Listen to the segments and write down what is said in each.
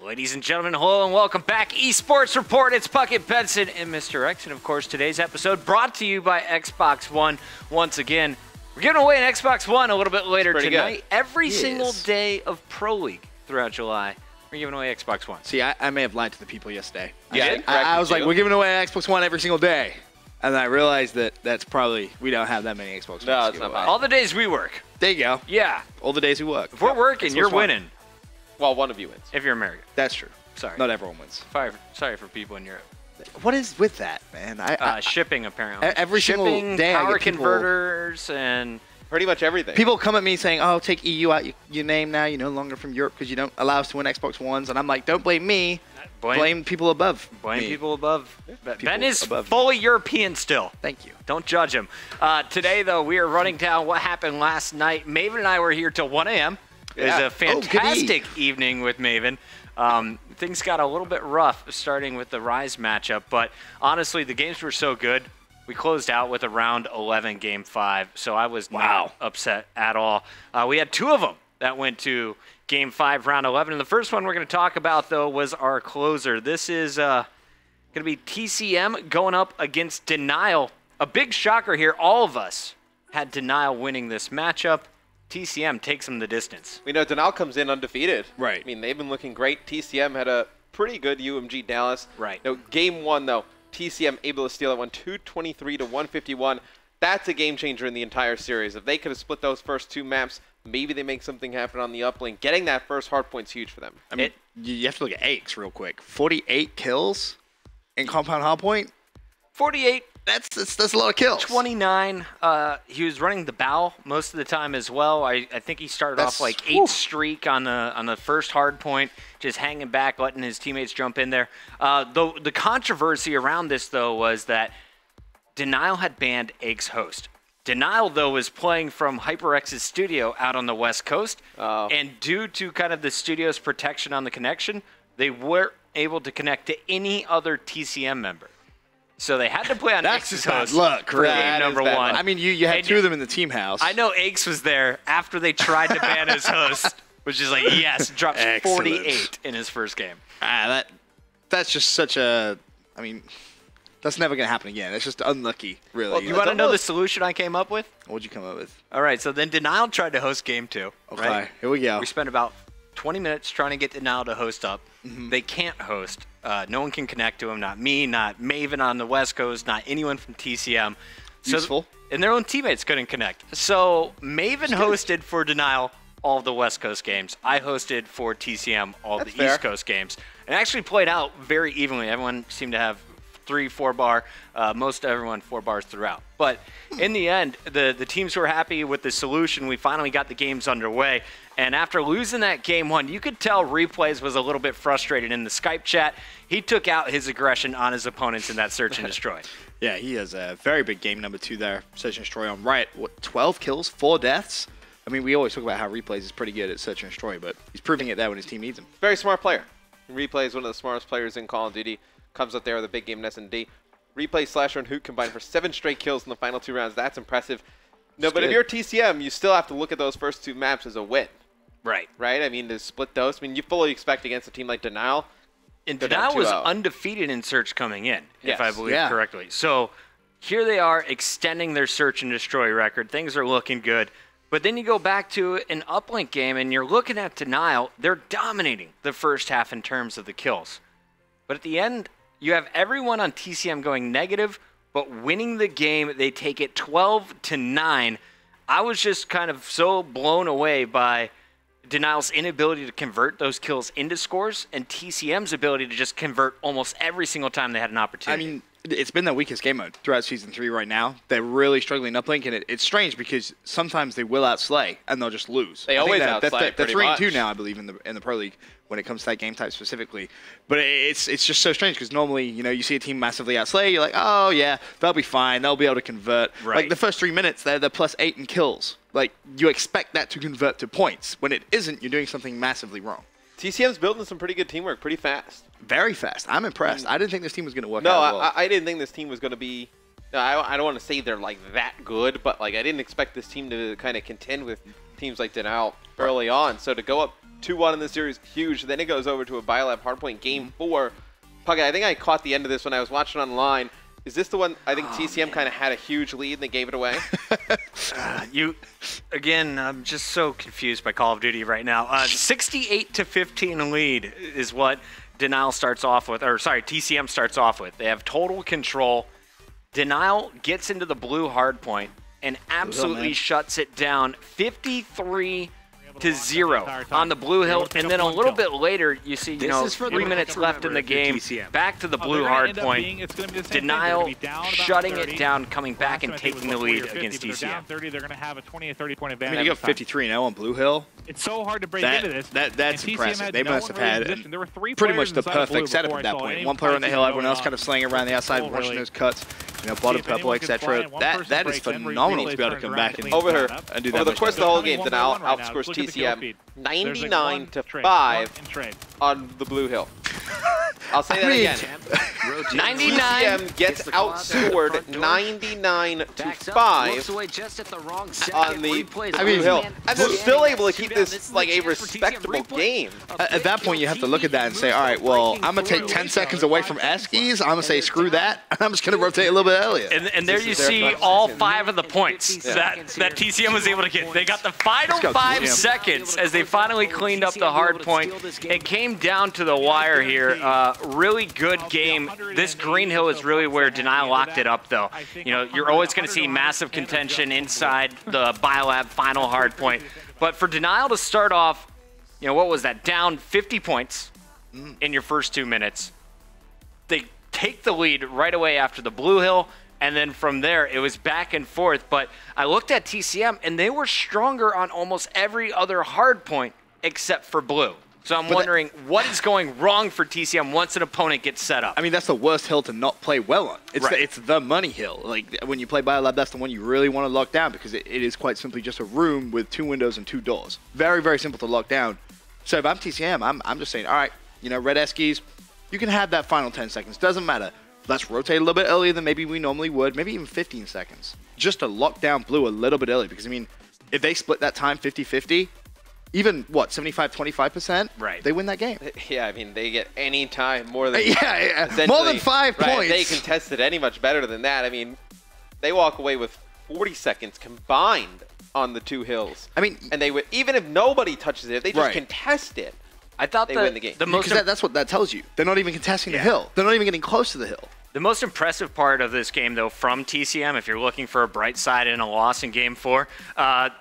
Ladies and gentlemen, hello and welcome back. eSports Report, it's Puckett Benson and Mr. X. And of course, today's episode brought to you by Xbox One. Once again, we're giving away an Xbox One a little bit later tonight. Good. Every single day of Pro League throughout July, we're giving away Xbox One. See, I may have lied to the people yesterday. Yeah, I was like, we're giving away an Xbox One every single day. And I realized that that's probably, we don't have that many Xbox Ones. No, it's not bad. All the days we work. There you go. Yeah. All the days we work. If we're working, you're winning. Well, one of you wins. If you're American. That's true. Sorry. Not everyone wins. Sorry for people in Europe. What is with that, man? Shipping, apparently. Every single day power I get converters, and pretty much everything. people come at me saying, oh, take EU out your name now. You're no longer from Europe because you don't allow us to win Xbox Ones. And I'm like, don't blame me. Blame people above Blame me. people above. Ben is above fully European still. Thank you. Don't judge him. Today, though, we are running down what happened last night. Maven and I were here till 1 a.m. It was a fantastic evening with Maven. Things got a little bit rough starting with the Rise matchup, but honestly, the games were so good. We closed out with a round 11 game 5, so I was not upset at all. We had 2 of them that went to game 5, round 11. And the first one we're going to talk about, though, was our closer. This is going to be TCM going up against Denial. A big shocker here. All of us had Denial winning this matchup. TCM takes them the distance. We know Denial comes in undefeated. Right. I mean, they've been looking great. TCM had a pretty good UMG Dallas. Right. Now, game 1, though, TCM able to steal it, won 223 to 151. That's a game changer in the entire series. If they could have split those first 2 maps, maybe they make something happen on the uplink. Getting that first hard point's huge for them. I mean, you have to look at Aches real quick. 48 kills in Compound Hardpoint. 48. That's a lot of kills. 29. He was running the bow most of the time as well. I think he started off like 8 streak on the first hard point, just hanging back, letting his teammates jump in there. The controversy around this, though, was that Denial had banned Aches host. Denial, though, was playing from HyperX's studio out on the West Coast, and due to kind of the studio's protection on the connection, they weren't able to connect to any other TCM member. So they had to play on X's host for game number 1. I mean, you had 2 of them in the team house. I know Aches was there after they tried to ban his host, which is like, yes, drops 48 in his first game. That's just such a, I mean, that's never going to happen again. It's just unlucky, really. Well, you want to know the solution I came up with? What'd you come up with? All right, so then Denial tried to host game 2. Okay, right? Here we go. We spent about 20 minutes trying to get Denial to host up. They can't host. No one can connect to him, not me, not Maven on the West Coast, not anyone from TCM. Useful. And their own teammates couldn't connect. So Maven hosted for Denial all of the West Coast games. I hosted for TCM all of the East Coast games. And actually played out very evenly. Everyone seemed to have 3-4 bar, most everyone 4 bars throughout. But in the end, the teams were happy with the solution. We finally got the games underway. And after losing that game 1, you could tell Replays was a little bit frustrated in the Skype chat. He took out his aggression on his opponents in that search and destroy. Yeah, he has a very big game number 2 there. Search and destroy on Riot. What, 12 kills, 4 deaths? I mean, we always talk about how Replays is pretty good at search and destroy, but he's proving it there when his team needs him. Very smart player. Replay is one of the smartest players in Call of Duty. Comes up there with a big game in S&D. Replay, Slasher, and Hoot combined for 7 straight kills in the final 2 rounds. That's impressive. No, but if you're TCM, you still have to look at those first 2 maps as a win. Right. Right? I mean, to split those. I mean, you fully expect against a team like Denial. And Denial was undefeated in search coming in, if I believe correctly. So here they are extending their search and destroy record. Things are looking good. But then you go back to an uplink game, and you're looking at Denial. They're dominating the first half in terms of the kills. But at the end, you have everyone on TCM going negative, but winning the game. They take it 12-9. I was just kind of so blown away by Denial's inability to convert those kills into scores and TCM's ability to just convert almost every single time they had an opportunity. I mean, it's been their weakest game mode throughout Season 3 right now. They're really struggling uplink, and it's strange because sometimes they will outslay and they'll just lose. They always outslay. They're 3-2 now, I believe, in the Pro League when it comes to that game type specifically. But it's just so strange because normally, you know, you see a team massively outslay, you're like, oh yeah, they'll be fine, they'll be able to convert. Right. Like the first 3 minutes, they're +8 in kills. Like you expect that to convert to points. When it isn't, you're doing something massively wrong. TCM's building some pretty good teamwork pretty fast. Very fast. I'm impressed. I didn't think this team was going to work out well. I didn't think this team was going to be I don't want to say they're like that good, but like I didn't expect this team to kind of contend with teams like Denial early on. So to go up 2-1 in the series, huge. Then it goes over to a Biolab hardpoint game 4. Puckett, I think I caught the end of this when I was watching online. Is this the one I think TCM kind of had a huge lead and they gave it away? Again, I'm just so confused by Call of Duty right now. 68 to 15 lead is what Denial starts off with, or sorry, TCM starts off with. They have total control. Denial gets into the blue hardpoint and absolutely shuts it down 53 to 0 on the blue hill, and then a little bit later you see 3 minutes left in the game, back to the blue hard point. Denial shutting it down, coming back and taking the lead against TCM. They're going to have a 20 or 30 point advantage. I mean, you got 53-0 on blue hill. It's so hard to break into this. That's impressive. They must have had pretty much the perfect setup at that point. One player on the hill, everyone else kind of slaying around the outside, watching those cuts. Bottom purple, etc. That is phenomenal to be able to come back and do that. Over the course of the whole game, Denial outscores TCM 99 to 5 on the blue hill. I'll say that again. 99 TCM gets outscored 99 to 5 on the blue hill, and they're still able to keep this like a respectable game. At that point, you have to look at that and say, all right, well, I'm gonna take 10 seconds away from Eskies. I'm gonna say screw that, and I'm just gonna rotate a little bit earlier. And there you see all 5 of the points that TCM was able to get. They got the final 5 seconds as they finally cleaned up the hard point. It came down to the wire here. Really good game. This green hill is really where Denial locked it up, though. You're always going to see massive contention inside the Biolab final hard point. But for Denial to start off, what was that? Down 50 points in your first 2 minutes. They take the lead right away after the blue hill. And then from there, it was back and forth. But I looked at TCM, and they were stronger on almost every other hard point except for blue. So I'm wondering what is going wrong for TCM once an opponent gets set up. I mean, that's the worst hill to not play well on. It's the money hill. Like, when you play Biolab, that's the one you really want to lock down because it is quite simply just a room with 2 windows and 2 doors. Very, very simple to lock down. So if I'm TCM, I'm just saying, all right, red Eskies, you can have that final 10 seconds. Doesn't matter. Let's rotate a little bit earlier than maybe we normally would, maybe even 15 seconds. Just to lock down blue a little bit early because, I mean, if they split that time 50-50, even, 75-25%? Right. They win that game. Yeah, I mean, they get any time more than... more than 5 points. If they contested any much better than that, I mean, they walk away with 40 seconds combined on the 2 hills. I mean... And they would, even if nobody touches it, if they just contest it, I thought they win the game. Because that's what that tells you. They're not even contesting the hill. They're not even getting close to the hill. The most impressive part of this game, though, from TCM, if you're looking for a bright side in a loss in Game 4,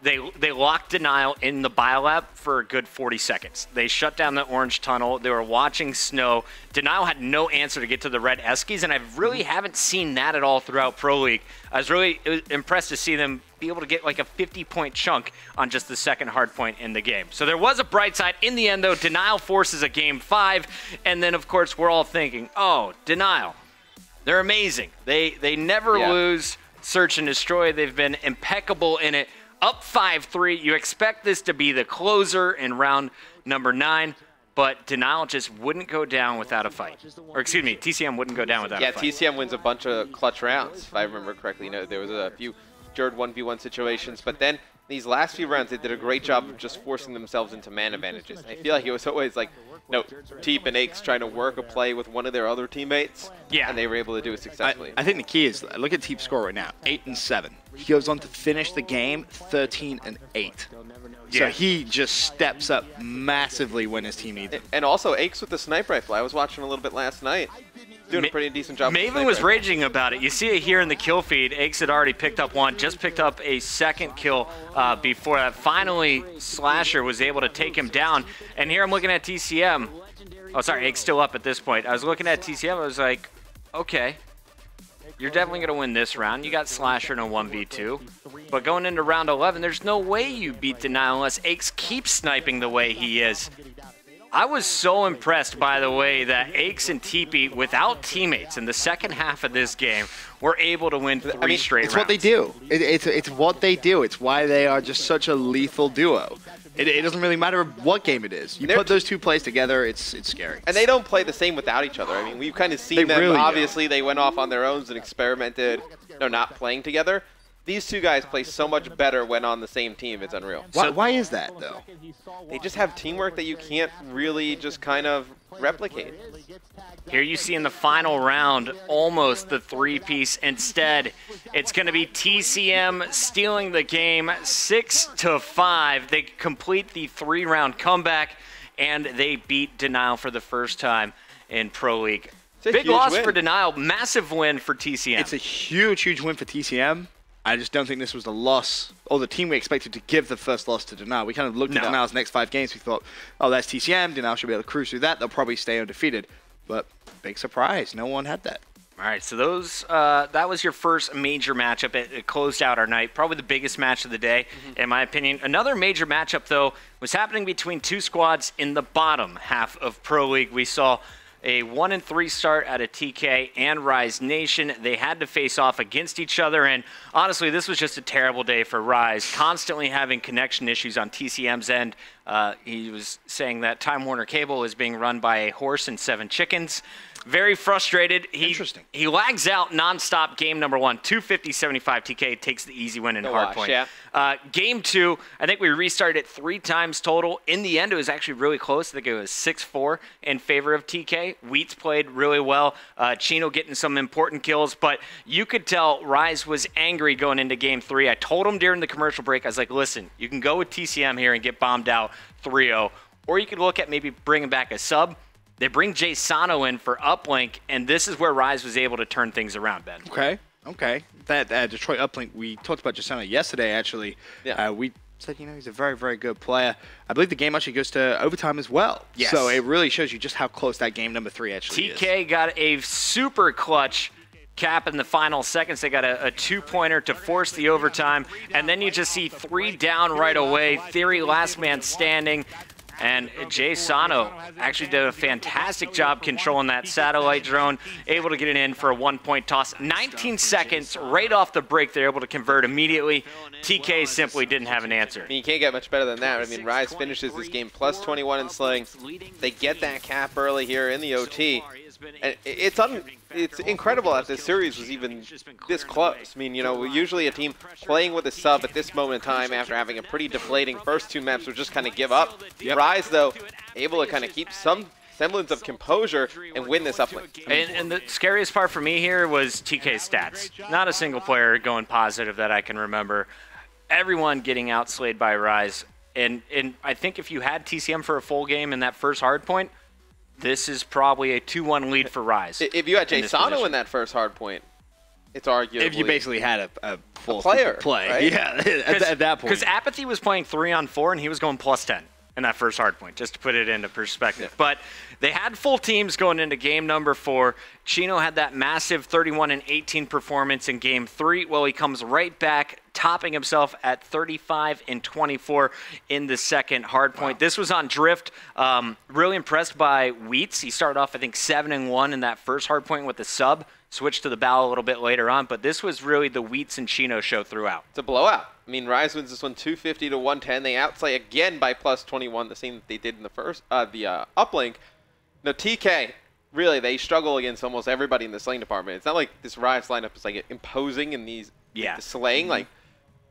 they locked Denial in the Biolab for a good 40 seconds. They shut down the orange tunnel. They were watching snow. Denial had no answer to get to the red Eskies, and I really haven't seen that at all throughout Pro League. I was really impressed to see them be able to get like a 50-point chunk on just the second hard point in the game. So there was a bright side. In the end, though, Denial forces a Game 5, and then, of course, we're all thinking, oh, Denial. They're amazing. They never lose search and destroy. They've been impeccable in it. Up 5-3. You expect this to be the closer in round number 9, but Denial just wouldn't go down without a fight. Or excuse me, TCM wouldn't go down without a fight. Yeah, TCM wins a bunch of clutch rounds, if I remember correctly. There was a few Jared 1v1 situations, but then these last few rounds, they did a great job of just forcing themselves into man advantages. I feel like it was always like, Teep and Aches trying to work a play with one of their other teammates, and they were able to do it successfully. I think the key is, look at Teep's score right now, 8-7. He goes on to finish the game 13-8. So he just steps up massively when his team needs him. And also Aches with the sniper rifle. I was watching a little bit last night. Doing a pretty decent job. Maven was raging about it. You see it here in the kill feed. Aches had already picked up one, just picked up a second kill before that. Finally, Slasher was able to take him down. And here I'm looking at TCM. Oh, sorry, Aches still up at this point. I was looking at TCM. I was like, okay, you're definitely going to win this round. You got Slasher in a 1v2. But going into round 11, there's no way you beat Denial unless Aches keeps sniping the way he is. I was so impressed by the way that Aches and Teepee, without teammates in the second half of this game, were able to win 3 straight rounds. It's what they do. It's what they do. It's why they are just such a lethal duo. It doesn't really matter what game it is. You put those two plays together, it's scary. And they don't play the same without each other. I mean, we've kind of seen them. Really obviously, they went off on their own and experimented, not playing together. These two guys play so much better when on the same team. It's unreal. Why is that, though? They just have teamwork that you can't really just kind of replicate. Here you see in the final round, almost the three-piece. Instead, it's going to be TCM stealing the game 6-5. They complete the 3-round comeback, and they beat Denial for the first time in Pro League. Big loss for Denial, massive win for TCM. It's a huge, huge win for TCM. I just don't think this was the loss, or the team we expected to give the first loss to Denial. We kind of looked at Denial's next 5 games. We thought, oh, that's TCM. Denial should be able to cruise through that. They'll probably stay undefeated. But big surprise. No one had that. All right, so that was your first major matchup. It closed out our night. Probably the biggest match of the day, in my opinion. Another major matchup, though, was happening between 2 squads in the bottom half of Pro League. We saw a 1-3 start out of TK and Rise Nation. They had to face off against each other, and honestly, this was just a terrible day for Rise, constantly having connection issues on TCM's end. He was saying that Time Warner Cable is being run by a horse and 7 chickens. Very frustrated. Interesting. He lags out nonstop game number 1. 250-75 TK takes the easy win in hardpoint. Yeah. Game 2, I think we restarted it 3 times total. In the end, it was actually really close. I think it was 6-4 in favor of TK. Wheats played really well. Chino getting some important kills, but you could tell Rise was angry going into game 3. I told him during the commercial break, I was like, listen, you can go with TCM here and get bombed out 3-0, or you could look at maybe bringing back a sub. They bring Jay Sano in for uplink, and this is where Rise was able to turn things around, Ben. Okay. That Detroit uplink, we talked about Jay Sano yesterday, actually. Yeah. We said, he's a very, very good player. I believe the game actually goes to overtime as well. Yes. So it really shows you just how close that game number 3 actually is. TK got a super clutch cap in the final seconds. They got a 2-pointer to force the overtime, and then you just see 3 down right away. Theory last man standing. And Jay Sano actually did a fantastic job controlling that satellite drone, able to get it in for a 1-point toss. 19 seconds right off the break, they're able to convert immediately. TK simply didn't have an answer. I mean, you can't get much better than that. I mean, Rise finishes this game plus 21 in slaying. They get that cap early here in the OT. And it's incredible that this series was even this close. I mean, usually a team playing with a sub at this moment in time after having a pretty deflating first 2 maps would just kind of give up. Yep. Rise, though, able to kind of keep some semblance of composure and win this uplink. And the scariest part for me here was TK's stats. Not a single player going positive that I can remember. Everyone getting outslayed by Rise. And I think if you had TCM for a full game in that first hardpoint, this is probably a 2-1 lead for Rise. If you had Jay Sano in that first hard point, it's arguably... If you basically had a full player play. Right? Yeah, at that point. Because Apathy was playing 3-on-4, and he was going plus 10 in that first hard point, just to put it into perspective. Yeah. But they had full teams going into game number 4. Chino had that massive 31-18 performance in game 3. Well, he comes right back, topping himself at 35-24 in the second hard point. Wow. This was on Drift. Really impressed by Wheats. He started off, I think, 7-1 in that first hard point with the sub. Switched to the Bow a little bit later on, but this was really the Wheats and Chino show throughout. It's a blowout. I mean, Rise wins this one 250-110. They outslay again by plus 21, the same that they did in the first, the uplink. No, TK, really, they struggle against almost everybody in the slaying department. It's not like this Rise lineup is like imposing in these the slaying. Like,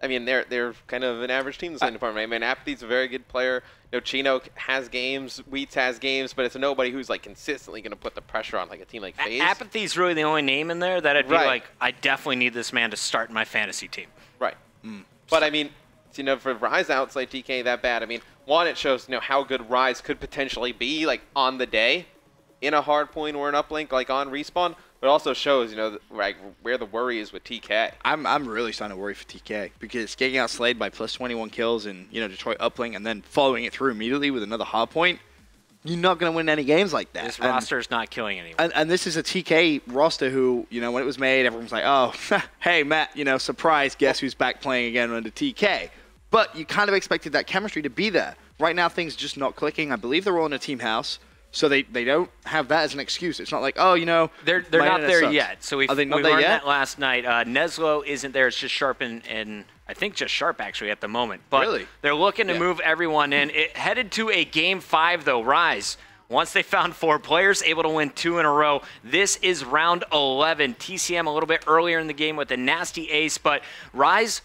I mean, they're kind of an average team in the slaying department. I mean, Apathy's a very good player. Chino has games, Wheats has games, but it's nobody who's like consistently going to put the pressure on like a team like FaZe. Apathy's really the only name in there that I'd be like, I definitely need this man to start my fantasy team. Right. But I mean, for Rise to outslay TK that bad, I mean, one, it shows how good Rise could potentially be like on the day in a hard point or an uplink like on Respawn. But it also shows, like where the worry is with TK. I'm really starting to worry for TK because getting outslayed by plus 21 kills in Detroit uplink and then following it through immediately with another hard point, you're not going to win any games like that. This roster is not killing anyone. And this is a TK roster who, when it was made, everyone was like, oh, hey, Matt, surprise, guess who's back playing again under TK. But you kind of expected that chemistry to be there. Right now, things are just not clicking. I believe they're all in a team house. So they don't have that as an excuse. It's not like, oh, they're not there sucks. yet. So we learned that last night. Neslo isn't there. It's just Sharp and I think just Sharp actually at the moment. But really? They're looking to move everyone in. It headed to a game 5 though. Rise Once they found 4 players, able to win 2 in a row. This is round 11. TCM a little bit earlier in the game with a nasty ace, but Rise,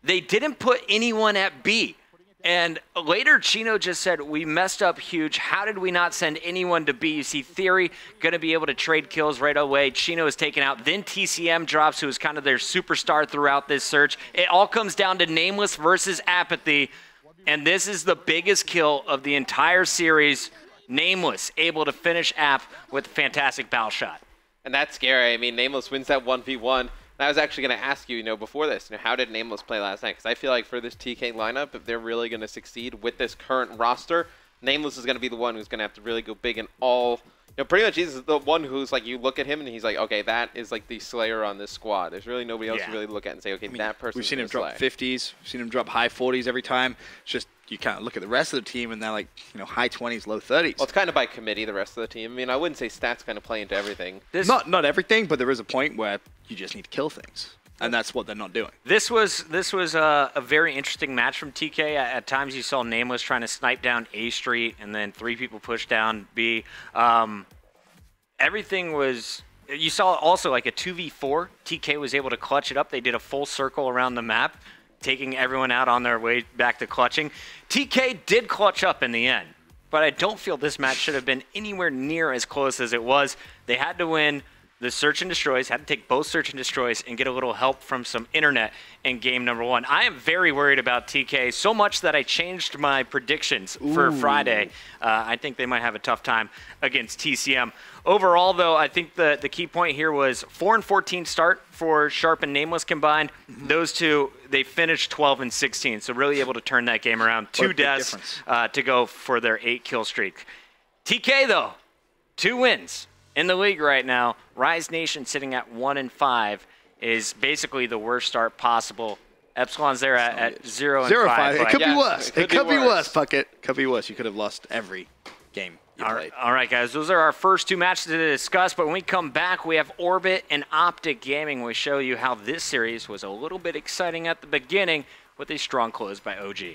they didn't put anyone at B. And later, Chino just said, we messed up huge. How did we not send anyone to B? You see Theory going to be able to trade kills right away. Chino is taken out. Then TCM drops, who is kind of their superstar throughout this search. It all comes down to Nameless versus Apathy. And this is the biggest kill of the entire series. Nameless able to finish App with a fantastic battle shot. And that's scary. I mean, Nameless wins that 1v1. And I was actually going to ask you, before this, how did Nameless play last night? Because I feel like for this TK lineup, if they're really going to succeed with this current roster, Nameless is going to be the one who's going to have to really go big in all. Pretty much he's the one who's like, you look at him and he's like, okay, that is like the slayer on this squad. There's really nobody else to really look at and say, okay, that person. We've seen him drop 50s. We've seen him drop high 40s every time. It's just you kind of look at the rest of the team and they're like, high 20s, low 30s. Well, it's kind of by committee, the rest of the team. I mean, I wouldn't say stats kind of play into everything. Not everything, but there is a point where you just need to kill things. And that's what they're not doing. This was a very interesting match from TK. At times you saw Nameless trying to snipe down A Street and then 3 people push down B. Everything was, you saw also like a 2v4. TK was able to clutch it up. They did a full circle around the map, taking everyone out on their way back to clutching. TK did clutch up in the end, but I don't feel this match should have been anywhere near as close as it was. They had to win the search and destroys, had to take both search and destroys and get a little help from some internet in game number 1. I am very worried about TK, so much that I changed my predictions for Friday. I think they might have a tough time against TCM. Overall, though, I think the key point here was 4-14 start for Sharp and Nameless combined. Those two, they finished 12-16, so really able to turn that game around. 2 deaths to go for their 8-kill streak. TK, though, 2 wins. In the league right now, Rise Nation sitting at 1-5 is basically the worst start possible. Epsilon's there at 0-5. It could be worse. It could be worse, Puckett. Could be worse. You could have lost every game you played. All right, guys. Those are our first 2 matches to discuss. But when we come back, we have Orbit and Optic Gaming. We show you how this series was a little bit exciting at the beginning with a strong close by OG.